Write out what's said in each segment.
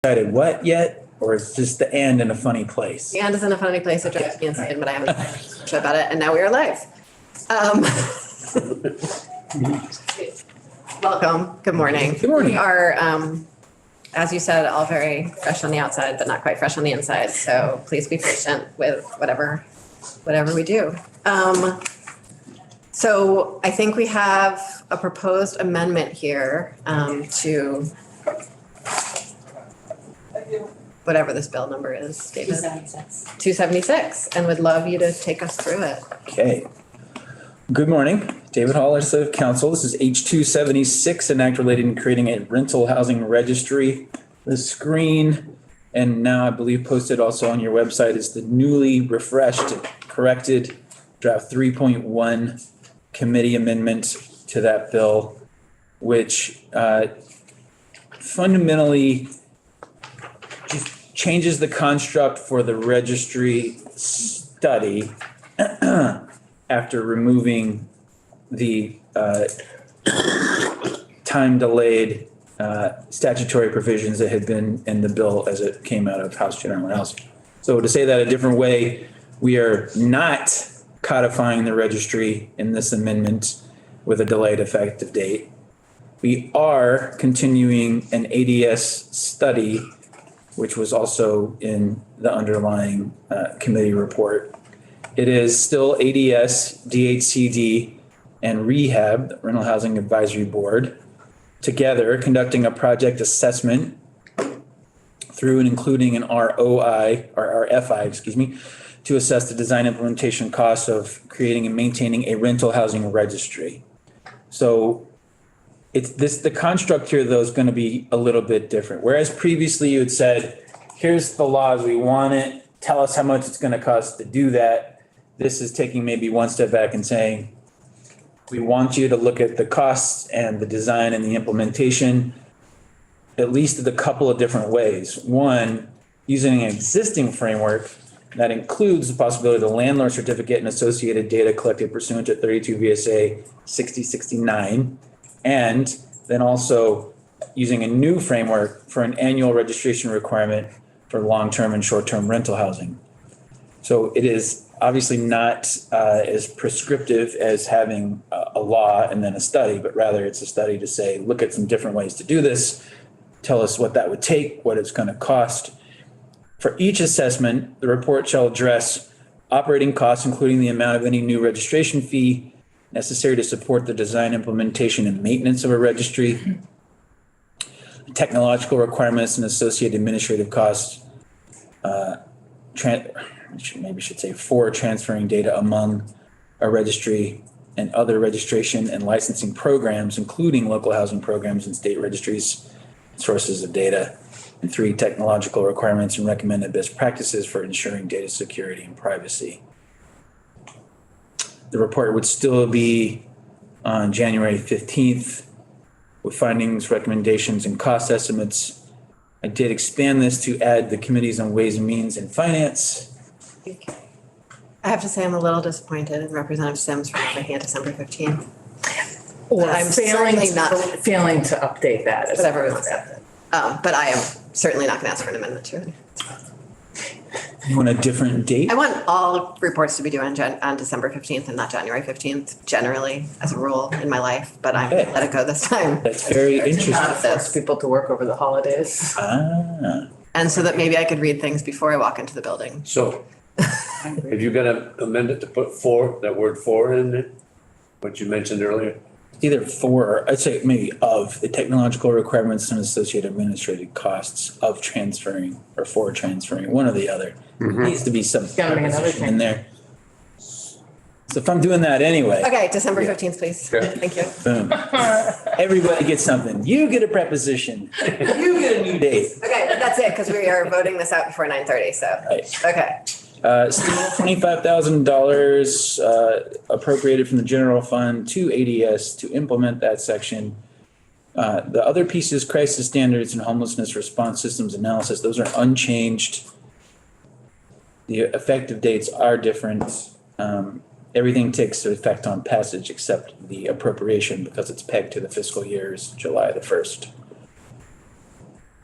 decided what yet? Or is just the and in a funny place? The end is in a funny place. It drives me insane, but I haven't much about it. And now we are live. Welcome. Good morning. Good morning. We are, as you said, all very fresh on the outside, but not quite fresh on the inside. So please be patient with whatever we do. So I think we have a proposed amendment here to whatever this bill number is, David. 276, and would love you to take us through it. Okay. Good morning, David Hall, Legislative Counsel. This is H276, an act relating to creating a rental housing registry. The screen, and now I believe posted also on your website, is the newly refreshed, corrected draft 3.1 committee amendment to that bill, which fundamentally just changes the construct for the registry study after removing the time-delayed statutory provisions that had been in the bill as it came out of House General Housing. So to say that a different way, we are not codifying the registry in this amendment with a delayed effective date. We are continuing an ADS study, which was also in the underlying committee report. It is still ADS, DHCD, and REHAB, the Rental Housing Advisory Board, together conducting a project assessment through and including an ROI, or RFI, to assess the design implementation costs of creating and maintaining a rental housing registry. So the construct here, though, is going to be a little bit different. Whereas previously you had said, here's the laws, we want it, tell us how much it's going to cost to do that. This is taking maybe one step back and saying, we want you to look at the costs and the design and the implementation, at least in a couple of different ways. One, using an existing framework that includes the possibility of the landlord certificate and associated data collected pursuant to 32 VSA 6069. And then also using a new framework for an annual registration requirement for long-term and short-term rental housing. So it is obviously not as prescriptive as having a law and then a study, but rather it's a study to say, look at some different ways to do this, tell us what that would take, what it's going to cost. For each assessment, the report shall address operating costs, including the amount of any new registration fee necessary to support the design, implementation, and maintenance of a registry, technological requirements and associated administrative costs, for transferring data among a registry and other registration and licensing programs, including local housing programs and state registries, sources of data, and 3, technological requirements and recommended best practices for ensuring data security and privacy. The report would still be on January 15th with findings, recommendations, and cost estimates. I did expand this to add the committees on Ways and Means and Finance. I have to say I'm a little disappointed in Representative Sims for making it December 15th. Or I'm failing certainly to update that. Whatever we want to say. But I am certainly not going to ask for an amendment to it. You want a different date? I want all reports to be due on December 15th and not January 15th, generally, as a rule in my life, but I'm going to let it go this time. That's very interesting. Not force people to work over the holidays. And so that maybe I could read things before I walk into the building. So, if you're gonna amend it to put that word for in it, what you mentioned earlier? Either for, or I'd say maybe of, the technological requirements and associated administrative costs of transferring or for transferring, one or the other. Needs to be some Gotta be another in there. So if I'm doing that anyway. Okay, December 15th, please. Okay. Thank you. Boom. Everybody gets something. You get a preposition. You get a new date. Okay, that's it, because we are voting this out before 9:30, so. Right. Okay. Still $25,000 appropriated from the general fund to ADS to implement that section. The other pieces, crisis standards and homelessness response systems analysis, those are unchanged. The effective dates are different. Everything takes effect on passage except the appropriation because it's pegged to the fiscal year's July the 1st.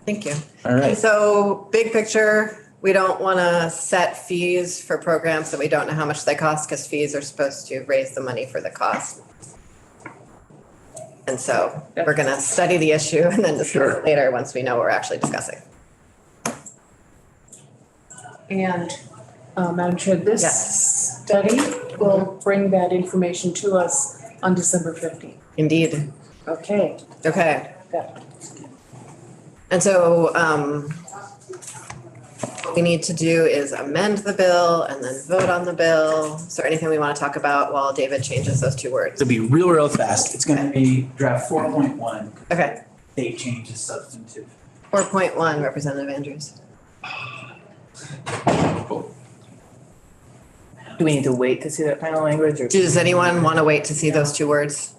Thank you. All And right. so, big picture, we don't want to set fees for programs that we don't know how much they cost, because fees are supposed to raise the money for the cost. And so we're going to study the issue and then discuss Sure. it later once we know what we're actually discussing. And, Madam Chair, this Yes. study will bring that information to us on December 15th. Indeed. Okay. Okay. Got it. And so, what we need to do is amend the bill and then vote on the bill. Is there anything we want to talk about while David changes those two words? It'll be real fast. It's gonna be draft 4.1. Okay. Date change is substantive. 4.1, Representative Andrews. Do we need to wait to see that final language or? Does anyone want to wait to see those two words?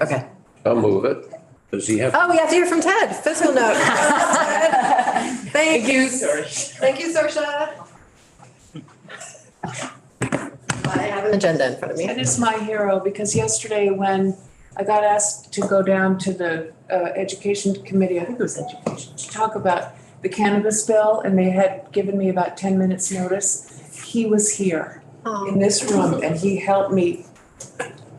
Okay. I'll move it. Does he have? Oh, we have to hear from Ted, fiscal note. Thank you. Sorry. Thank you, Saoirse. I have an agenda in front of me. Ted is my hero because yesterday when I got asked to go down to the Education Committee, I think it was Education, to talk about the cannabis bill, and they had given me about 10 minutes' notice, he was here in this room and he helped me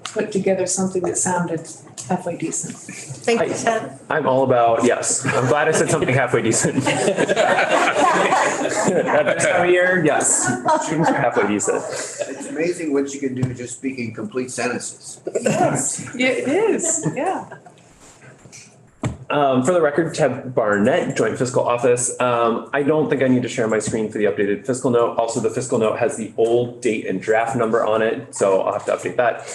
put together something that sounded halfway decent. Thank you, Ted. I'm all about, yes. I'm glad I said something halfway decent. At this time of year, yes. Shooting for halfway decent. It's amazing what you can do just speaking complete sentences. Yes, yeah, it is, yeah. For the record, Ted Barnett, Joint Fiscal Office. I don't think I need to share my screen for the updated fiscal note. Also, the fiscal note has the old date and draft number on it, so I'll have to update that.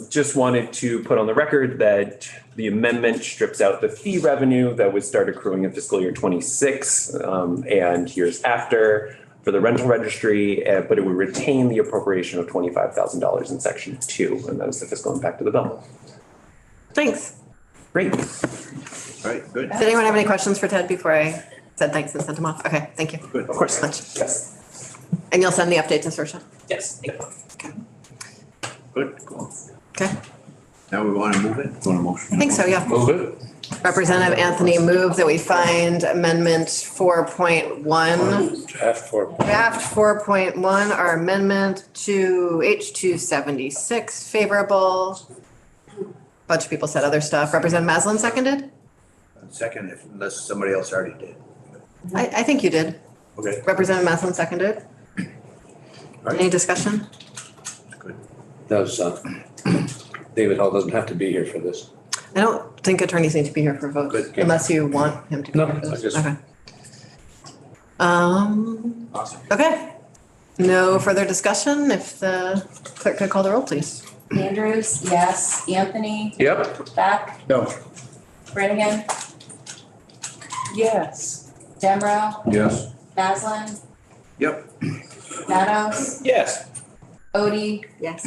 Just wanted to put on the record that the amendment strips out the fee revenue that would start accruing in fiscal year 26 and years after for the rental registry, but it would retain the appropriation of $25,000 in section 2, and that is the fiscal impact of the bill. Thanks. Great. All right, good. Does anyone have any questions for Ted before I said thanks and sent him off? Okay, thank you. Good. Of course. Much. Yes. And you'll send the update to Saoirse? Yes. Good, cool. Okay, Now we want to move it? Want a motion? I think so, yeah. Move it. Representative Anthony moved that we find amendment 4.1. Draft for. Draft 4.1, our amendment to H276 favorable. Bunch of people said other stuff. Representative Maslin seconded? Second, unless somebody else already did. I think you did. Okay. Representative Maslin seconded. Right. Any discussion? Good. Does, David Hall doesn't have to be here for this. I don't think attorneys need to be here for votes Good. unless you want him to be No, here for I this. just- Okay. Awesome. Okay. No further discussion. If the clerk could call the roll, please. Andrews, yes. Anthony, Yep. Beck, No. Brannigan, Yes. Demrow, Yes. Maslin, Yep. Matos, Yes. Odie, Yes.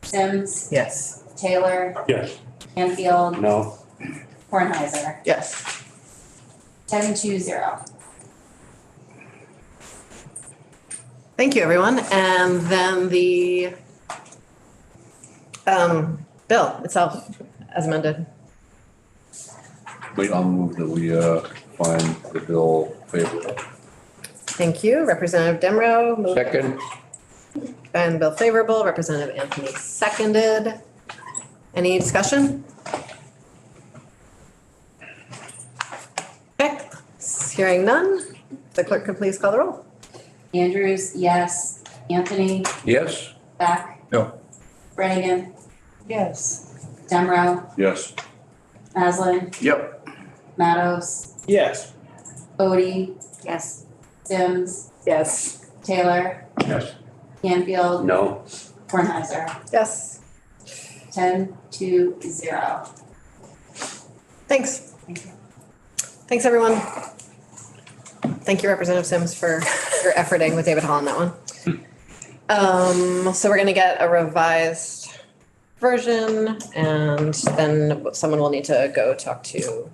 Sims, Yes. Taylor, Yes. Canfield, No. Kornheiser. Yes. 10-2-0. Thank you, everyone. And then the bill itself as amended. I'll move that we find the bill favorable. Thank you. Representative Demrow moved Second. and bill favorable. Representative Anthony seconded. Any discussion? Okay, hearing none, the clerk could please call the roll. Andrews, yes. Anthony, Yes. Beck. No. Brannigan, Yes. Demrow, Yes. Maslin, Yep. Matos, Yes. Odie, Yes. Sims, Yes. Taylor, Yes. Canfield, No. Kornheiser. Yes. 10-2-0. Thanks. Thanks, everyone. Thank you, Representative Sims, for your efforting with David Hall on that one. So we're gonna get a revised version and then someone will need to go talk to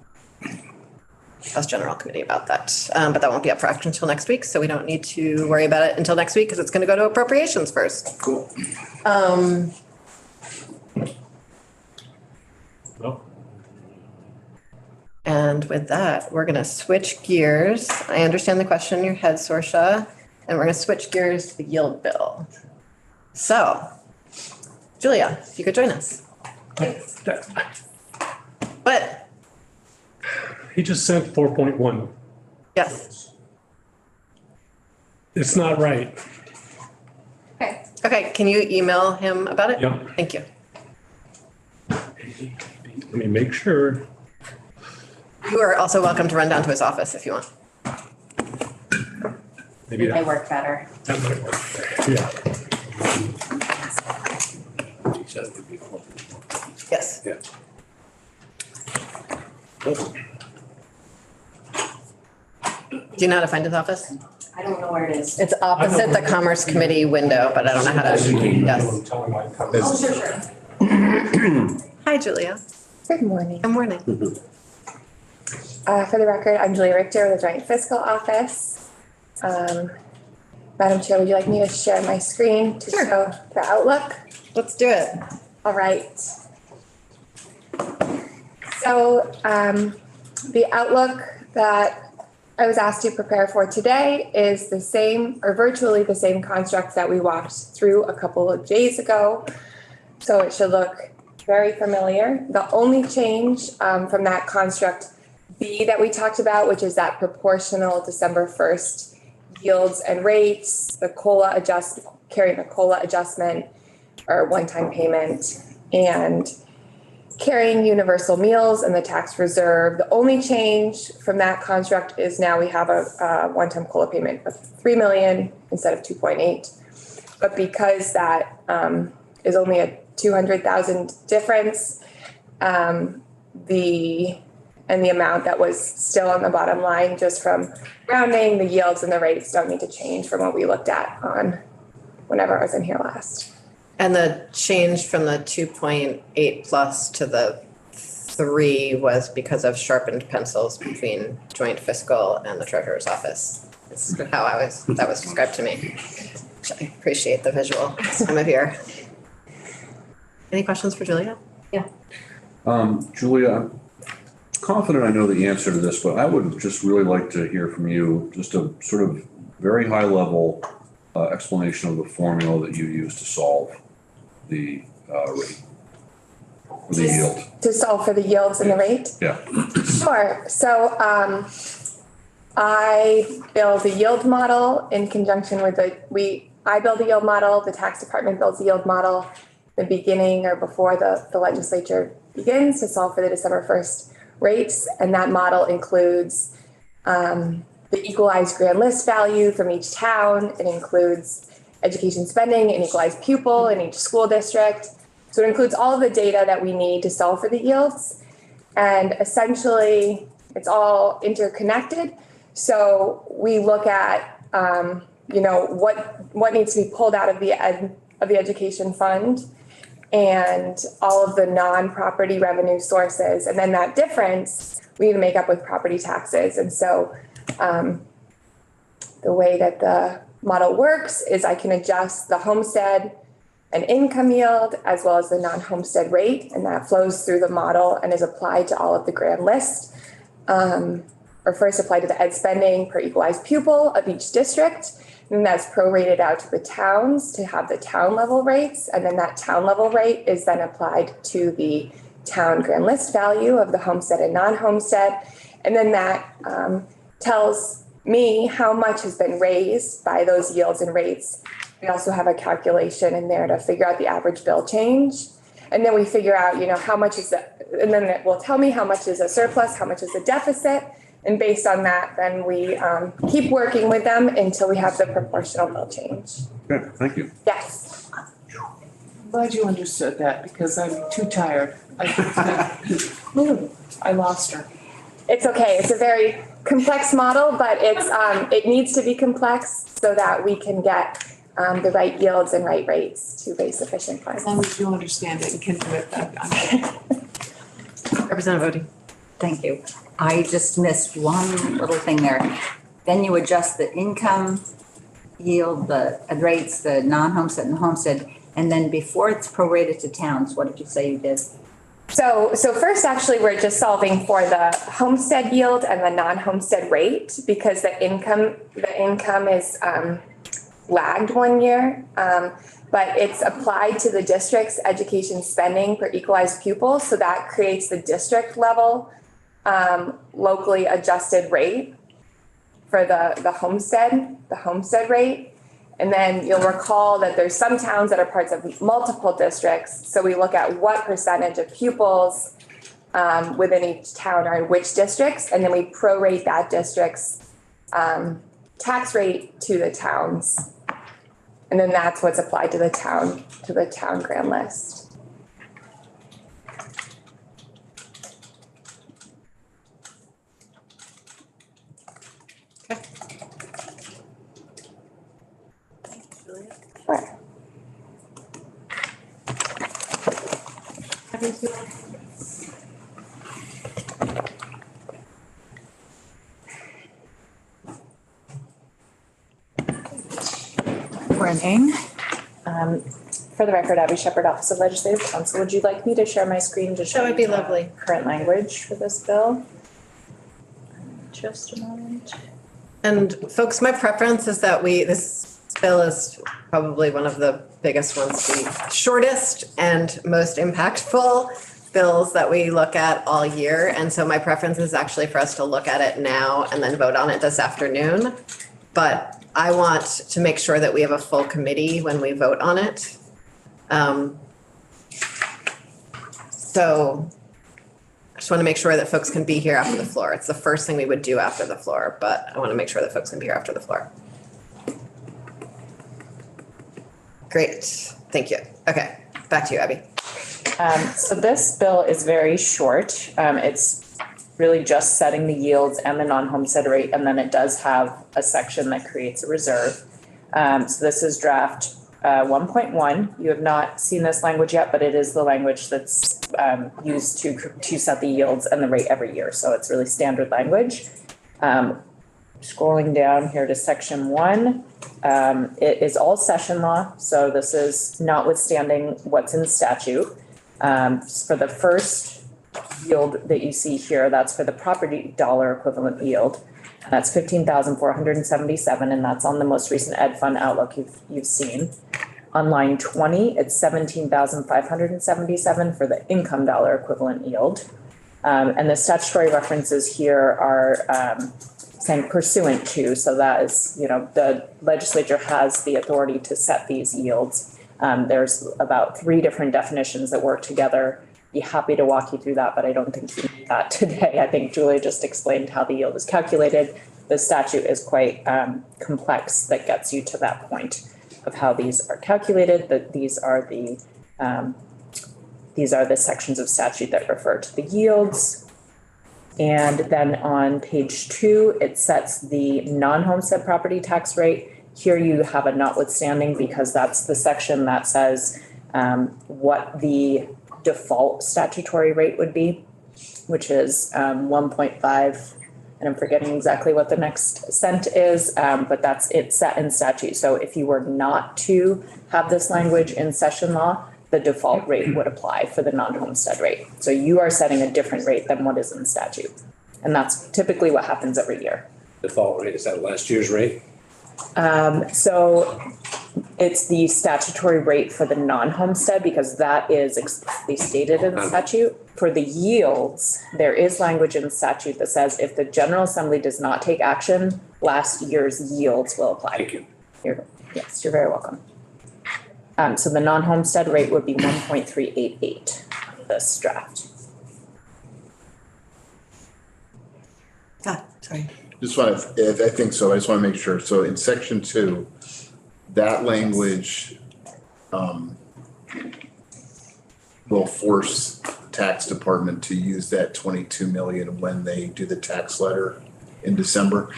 House General Committee about that. But that won't be up for action until next week, so we don't need to worry about it until next week because it's gonna go to appropriations first. Cool. And with that, we're gonna switch gears. I understand the question in your head, Sorsha, and we're gonna switch gears to the yield bill. So, Julia, if you could join us. But, He just sent 4.1. yes, It's not right. Okay. okay, can you email him about it? Yep. Thank you. Let me make sure. You are also welcome to run down to his office if you want. Maybe They that work better. might work. Yeah. He said it would be cool. Yes. Yeah. Do you know how to find his office? I don't know where it is. It's opposite the Commerce Committee window, but I don't know how to, yes. Tell him I come. Oh, sure, sure. Hi, Julia. Good morning. Good morning. For the record, I'm Julia Richter with the Joint Fiscal Office. Madam Chair, would you like me to share my screen to Sure. show the outlook? Let's do it. All right. So the outlook that I was asked to prepare for today is the same or virtually the same construct that we walked through a couple of days ago. So it should look very familiar. The only change from that construct B that we talked about, which is that proportional December 1st yields and rates, the COLA carrying the COLA adjustment or one-time payment, and carrying universal meals and the tax reserve. The only change from that construct is now we have a one-time COLA payment of 3 million instead of 2.8. But because that is only a 200,000 difference, the amount that was still on the bottom line, just from rounding, the yields and the rates don't need to change from what we looked at on whenever I was in here last. And the change from the 2.8 plus to the 3 was because of sharpened pencils between joint fiscal and the treasurer's office. That's how that was described to me. I appreciate the visual this time of year. Any questions for Julia? Julia, I'm confident I know the answer to this, but I would just really like to hear from you, just a sort of very high level explanation of the formula that you use to solve the rate, or the yield. To solve for the yields and the rate? Yeah. Sure. So I build a yield model in conjunction with I build a yield model, the tax department builds a yield model the beginning or before the legislature begins to solve for the December 1st rates. And that model includes the equalized grand list value from each town. It includes education spending and equalized pupil in each school district. So it includes all of the data that we need to solve for the yields. And essentially, it's all interconnected. So we look at, what needs to be pulled out of the education fund and all of the non-property revenue sources. And then that difference we need to make up with property taxes. And so the way that the model works is I can adjust the homestead and income yield as well as the non-homestead rate, and that flows through the model and is applied to all of the grand list, or first applied to the ed spending per equalized pupil of each district. And that's prorated out to the towns to have the town level rates. And then that town level rate is then applied to the town grand list value of the homestead and non-homestead. And then that tells me how much has been raised by those yields and rates. We also have a calculation in there to figure out the average bill change. And then we figure out, how much is and then it will tell me how much is a surplus, how much is a deficit. And based on that, then we keep working with them until we have the proportional bill change. Okay, thank you. Yes. I'm glad you understood that because I'm too tired. I lost her. It's okay. It's a very complex model, but it needs to be complex so that we can get the right yields and right rates to raise sufficient funds. As long as you understand it and can do it, Representative Odie. Thank you. I just missed one little thing there. Then you adjust the income yield, the rates, the non-homestead and homestead, and then before it's prorated to towns, what did you say you did? So first, actually, we're just solving for the homestead yield and the non-homestead rate because the income is lagged 1 year. But it's applied to the district's education spending per equalized pupil. So that creates the district level locally adjusted rate for the homestead rate. And then you'll recall that there's some towns that are parts of multiple districts. So we look at what percentage of pupils within each town are in which districts, and then we prorate that district's tax rate to the towns. And then that's what's applied to the town grand list. Sure. Morning. For the record, Abby Shepherd, Office of Legislative Counsel. Would you like me to share my screen to show That would be you the lovely. current language for this bill? Just a moment. And folks, my preference is that this bill is probably one of the biggest ones, the shortest and most impactful bills that we look at all year. And so my preference is actually for us to look at it now and then vote on it this afternoon. But I want to make sure that we have a full committee when we vote on it. So I just want to make sure that folks can be here after the floor. It's the first thing we would do after the floor, but I want to make sure that folks can be here after the floor. Great, thank you. Okay, back to you, Abby. So this bill is very short. It's really just setting the yields and the non-homestead rate, and then it does have a section that creates a reserve. So this is draft 1.1. You have not seen this language yet, but it is the language that's used to set the yields and the rate every year. So it's really standard language. Scrolling down here to section 1, it is all session law. So this is notwithstanding what's in statute. For the first yield that you see here, that's for the property dollar equivalent yield. And that's 15,477, and that's on the most recent Ed Fund Outlook you've seen. On line 20, it's 17,577 for the income dollar equivalent yield. And the statutory references here are saying pursuant to, so that is, the legislature has the authority to set these yields. There's about 3 different definitions that work together. Be happy to walk you through that, but I don't think we need that today. I think Julia just explained how the yield is calculated. The statute is quite complex that gets you to that point of how these are calculated, that these are the sections of statute that refer to the yields. And then on page 2, it sets the non-homestead property tax rate. Here you have a notwithstanding because that's the section that says what the default statutory rate would be, which is 1.5, and I'm forgetting exactly what the next cent is, but it's set in statute. So if you were not to have this language in session law, the default rate would apply for the non-homestead rate. So you are setting a different rate than what is in statute. And that's typically what happens every year. Default rate, is that last year's rate? So it's the statutory rate for the non-homestead because that is explicitly stated in the statute. For the yields, there is language in the statute that says if the General Assembly does not take action, last year's yields will apply. Thank you. Yes, you're very welcome. So the non-homestead rate would be 1.388 for this draft. Sorry. Just want to, I think so, I just want to make sure. So in section 2, that language will force tax department to use that 22 million when they do the tax letter in December.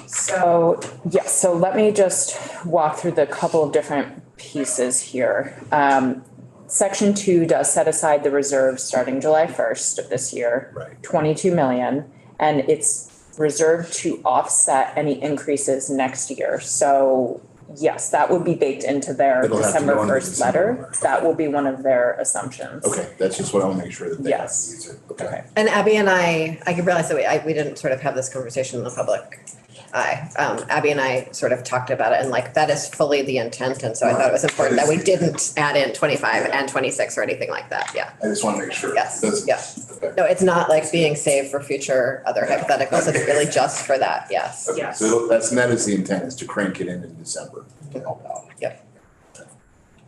So, yes, so let me just walk through the couple of different pieces here. Section 2 does set aside the reserve starting July 1st of this year, Right. 22 million, and it's reserved to offset any increases next year. So Yes, that would be baked into their It'll have to December go into first December letter. letter. That will be one of their assumptions. Okay, that's just what I want to make sure that they have to Yes. use it. Okay. And Abby and I realized that we didn't sort of have this conversation in the public eye. Abby and I sort of talked about it and like that is fully the intent. And so I thought it was important that we didn't add in 25 and 26 or anything like that. Yeah. I just want to make sure. Yes, That's- yeah. Okay. No, it's not like being saved for future other hypotheticals. It's really just for that. Yes. Okay, so that's, and that is the intent, is to crank it in December to help out.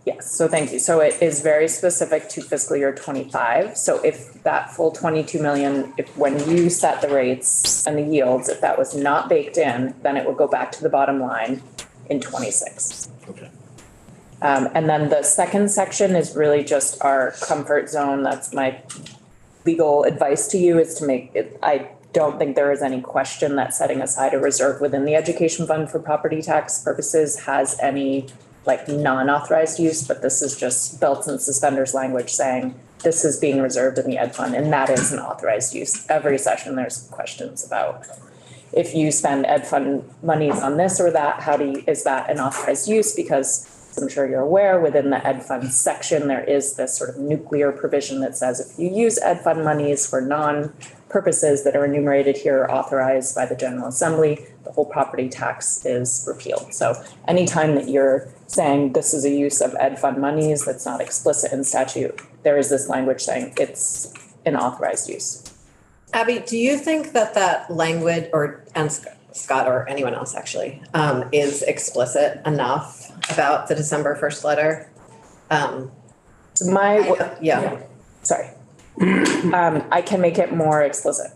Yes, so thank you. So it is very specific to fiscal year 25. So if that full 22 million, if when you set the rates and the yields, if that was not baked in, then it would go back to the bottom line in 26. Okay. And then the second section is really just our comfort zone. That's my legal advice to you is to make it, I don't think there is any question that setting aside a reserve within the education fund for property tax purposes has any like non-authorized use, but this is just belts and suspenders language saying this is being reserved in the ed fund and that is an authorized use. Every session there's questions about if you spend ed fund monies on this or that, is that an authorized use? Because as I'm sure you're aware, within the ed fund section, there is this sort of nuclear provision that says if you use ed fund monies for non-purposes that are enumerated here or authorized by the General Assembly, the whole property tax is repealed. So anytime that you're saying this is a use of ed fund monies that's not explicit in statute, there is this language saying it's an authorized use. Abby, do you think that that language and Scott or anyone else actually, is explicit enough about the December 1st letter? Yeah. Sorry. I can make it more explicit.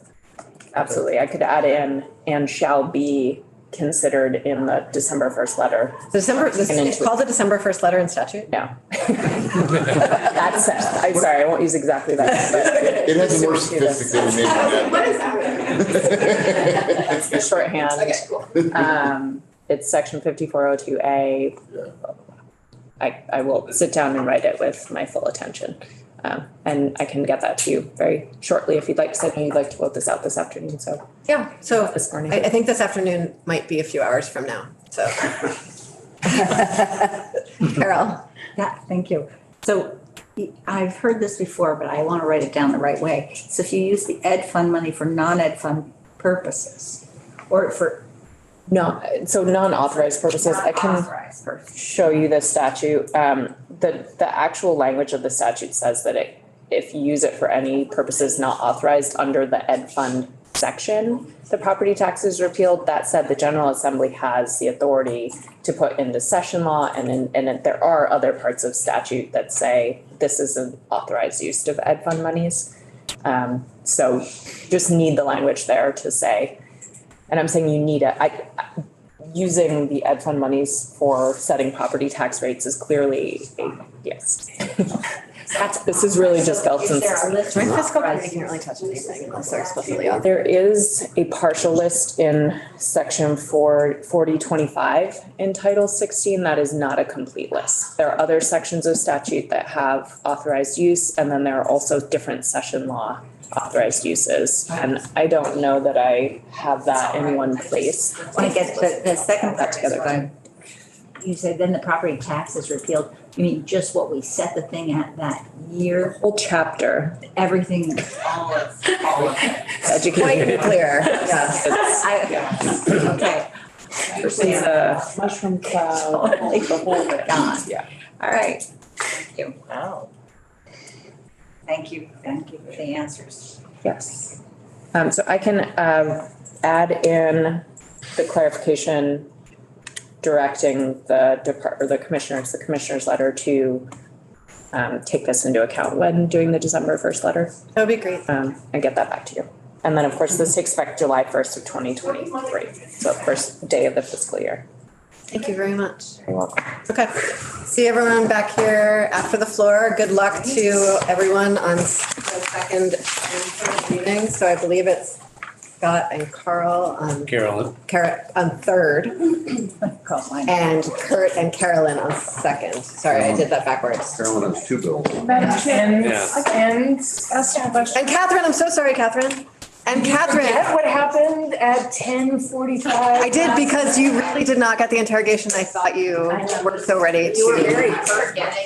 Absolutely. I could add in and shall be considered in the December 1st letter. It's called the December 1st letter in statute? Yeah. That's, I'm sorry, I won't use exactly that. It has a more sophisticated name than that. What is that? That's the shorthand. Okay, cool. It's section 5402A. I will sit down and write it with my full attention. And I can get that to you very shortly if you'd like, because I know you'd like to vote this out this afternoon, so. Yeah, so This morning. I think this afternoon might be a few hours from now, so. Carol? Yeah, thank you. So I've heard this before, but I want to write it down the right way. So if you use the ed fund money for non-ed fund purposes or for So non-authorized purposes, I can authorized purposes. show you the statute. The actual language of the statute says that if you use it for any purposes not authorized under the ed fund section, the property tax is repealed. That said, the General Assembly has the authority to put into session law and there are other parts of statute that say this is an authorized use of ed fund monies. So just need the language there to say, and I'm saying you need it. Using the ed fund monies for setting property tax rates is clearly a yes. This is really just belts and suspenders. Joint fiscal committee can't really touch anything unless they're explicitly authorized. There is a partial list in section 4025 in Title 16. That is not a complete list. There are other sections of statute that have authorized use, and then there are also different session law authorized uses. And I don't know that I have that in one place. Want to get the second That part together. together. You said then the property tax is repealed. You mean just what we set the thing at that year? Whole chapter. Everything, all of it. Educated. Quite clear, yes. Okay. It's a Mushroom cloud. The whole bit gone. Yeah. All right. Thank you. Wow. Thank you for the answers. Yes. So I can add in the clarification directing the commissioner's letter to take this into account when doing the December 1st letter. That would be great. And get that back to you. And then, of course, this takes effect July 1st of 2023. So first day of the fiscal year. Thank you very much. You're welcome. Okay. See everyone back here after the floor. Good luck to everyone on the second and third meeting. So I believe it's Scott and Carl on Carolyn. on third, Call mine. and Kurt and Carolyn on second. Sorry, I did that backwards. Carolyn has two bills. Madam Chair, Yeah. and ask a question. And Catherine, I'm so sorry, Catherine. And Catherine, Forget what happened at 10:45? I did because you really did not get the interrogation I thought you were so ready to. very forgetting.